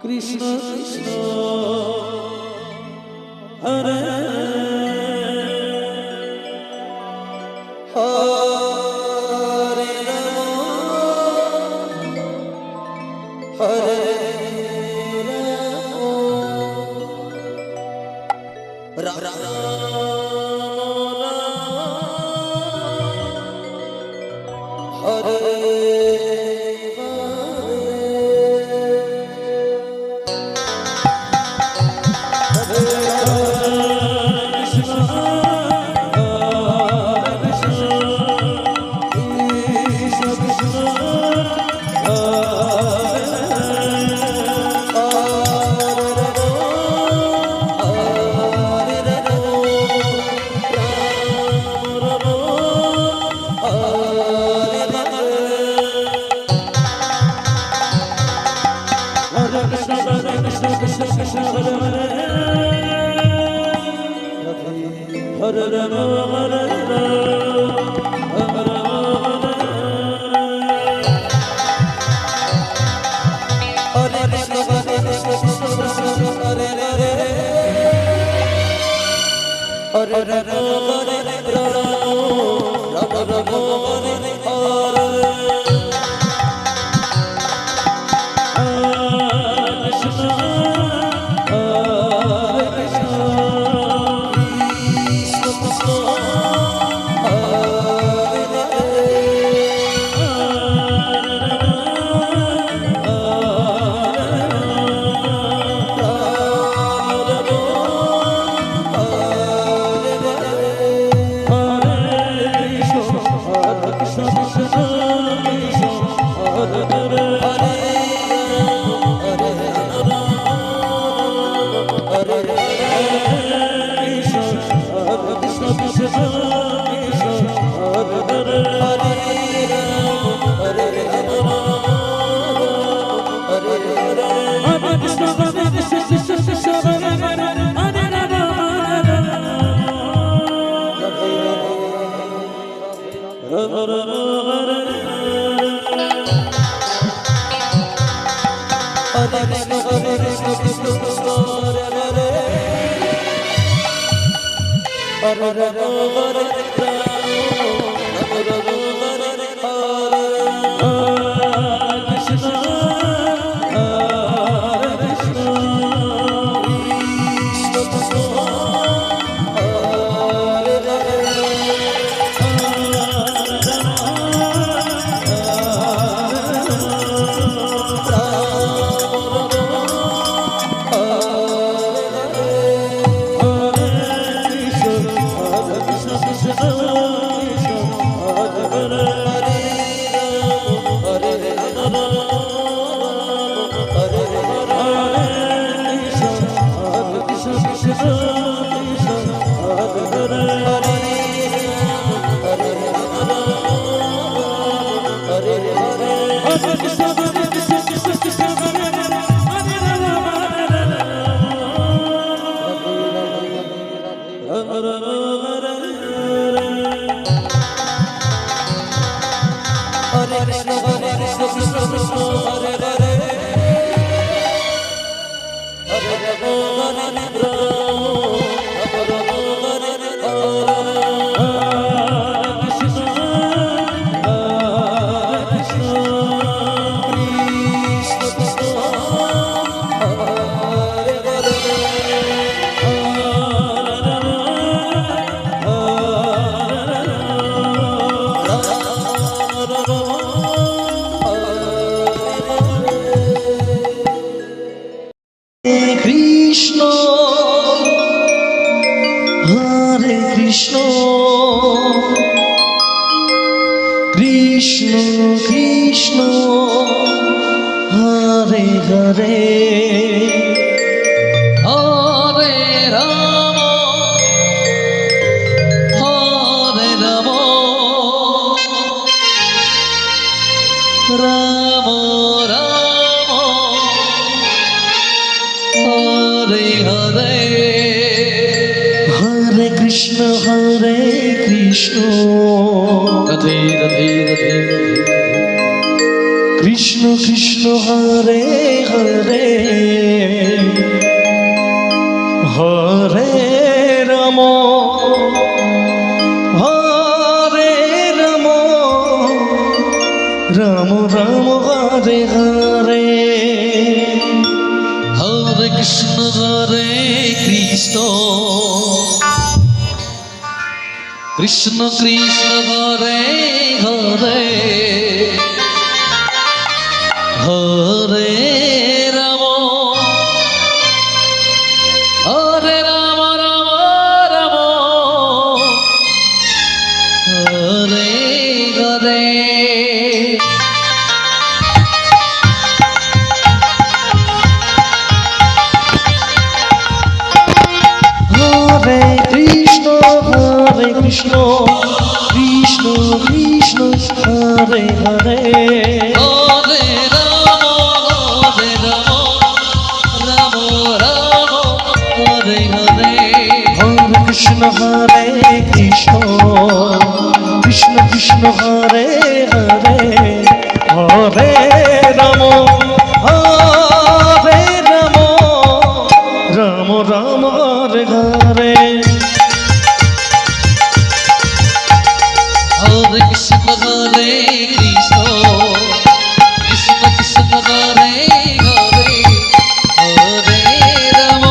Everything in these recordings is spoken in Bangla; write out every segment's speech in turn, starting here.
Krishna Krishna Hare Hare Hare Ram Ram Hare Hare Rama Hare Krishna Radhe Radhe Radhe Krishna Krishna Hare Hare Hare Ram Hare Ram Ram Ram Hare Hare Hare Krishna Hare Krishna Krishna Krishna Hare Hare Hare Ram Hare Ram Ram Ram Hare Hare Hare Krishna Krishna Krishna Krishna Hare Hare Hare Ram Ram Ram Hare Hare Hare Krishna Hare Krishna Krishna Krishna Hare Hare Hare Ram Hare Ram Ram Ram Hare Hare Hare Krishna Hare Krishna Krishna Krishna Hare Hare Hare Ram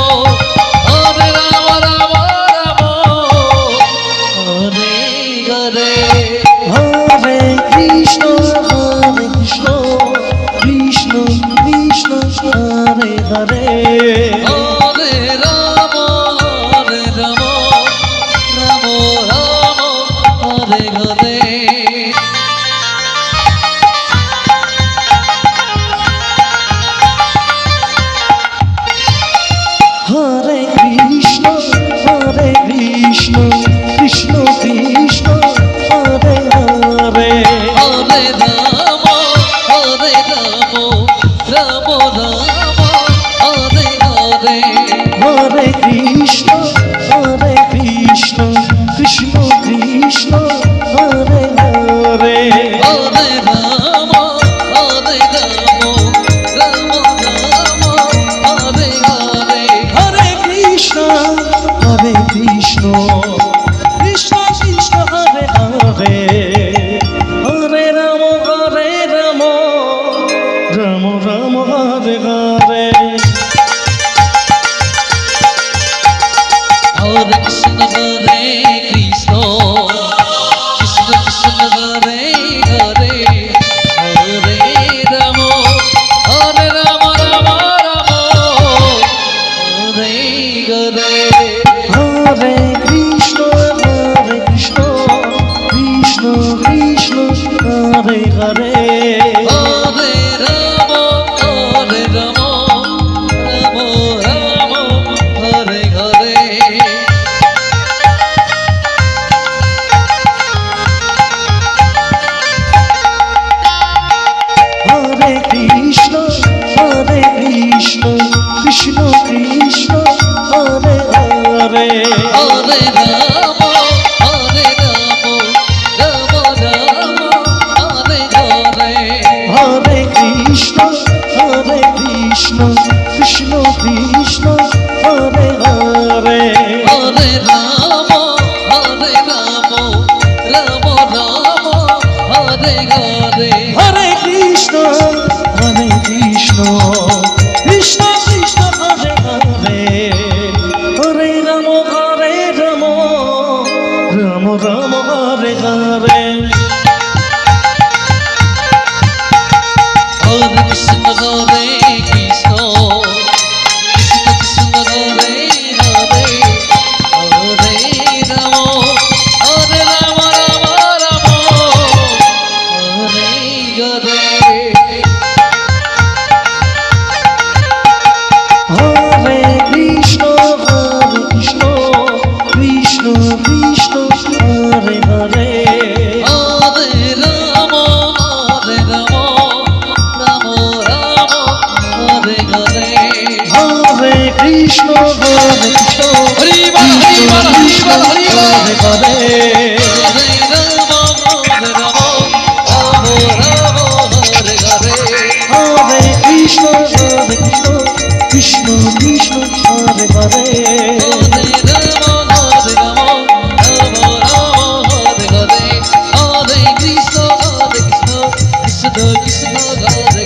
Hare Ram Ram Ram Hare Hare Hare Krishna Krishna Krishna Hare Hare Hare Ram Ram Ram Hare Hare Hare Krishna Krishna Krishna Hare Hare Hare Ram Ram Ram Hare Hare Hare Krishna Krishna Krishna Krishna Hare Hare Hare Ram Ram Ram Hare Hare Hare Krishna Krishna Krishna Krishna Hare Hare Hare Ram Ram Ram Hare Hare Hare Krishna Hare Krishna Krishna Krishna Hare Hare Hare Ram Ram Ram Hare Hare Hare Krishna Krishna Krishna Krishna Hare Hare Hare Ram Ram Ram Hare Hare Hare Krishna Krishna Krishna Krishna Hare Hare Hare Ram Ram Ram Hare Hare Hare Krishna Krishna Krishna Krishna Hare Hare Hare Ram Ram Ram Hare Hare Hare Krishna Krishna Krishna Krishna Hare Hare Hare Ram Ram Ram Hare Hare Hare Krishna Hare Krishna Krishna Krishna Hare Hare Hare Ram Ram Ram Hare Hare Hare Krishna Krishna Krishna Krishna Hare Hare Hare Ram Ram Ram Hare Hare Hare Krishna Krishna Krishna Krishna Hare Hare Hare Krishna Krishna Krishna Hare Hare Krishna, Krishna, Hare